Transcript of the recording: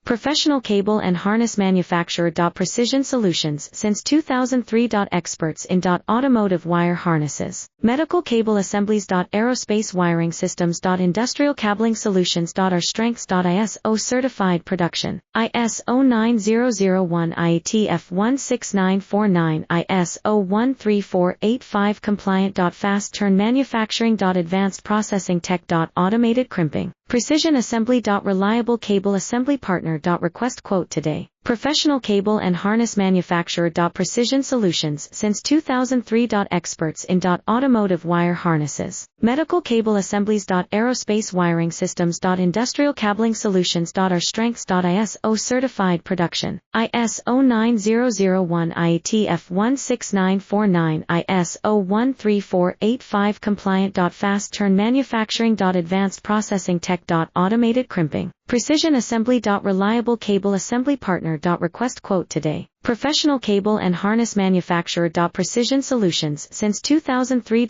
Professional cable and harness manufacturer. Precision Solutions since 2003. Experts in automotive wire harnesses, medical cable assemblies. Aerospace wiring systems. Industrial cabling solutions. Our strengths. ISO certified production, ISO 9001 IATF 16949 ISO 13485 compliant. Fast turn manufacturing. Advanced processing tech. Automated crimping, precision assembly. Reliable cable assembly partner. Request quote today. Professional cable and harness manufacturer. Precision Solutions since 2003. Experts in automotive wire harnesses, medical cable assemblies. Aerospace wiring systems. Industrial cabling solutions. Our strengths. ISO certified production, ISO 9001 IATF 16949 ISO 13485 compliant. Fast turn manufacturing. Advanced processing tech. Automated crimping, precision assembly. Reliable cable assembly partner. Request quote today. Professional cable and harness manufacturer. Precision Solutions since 2003.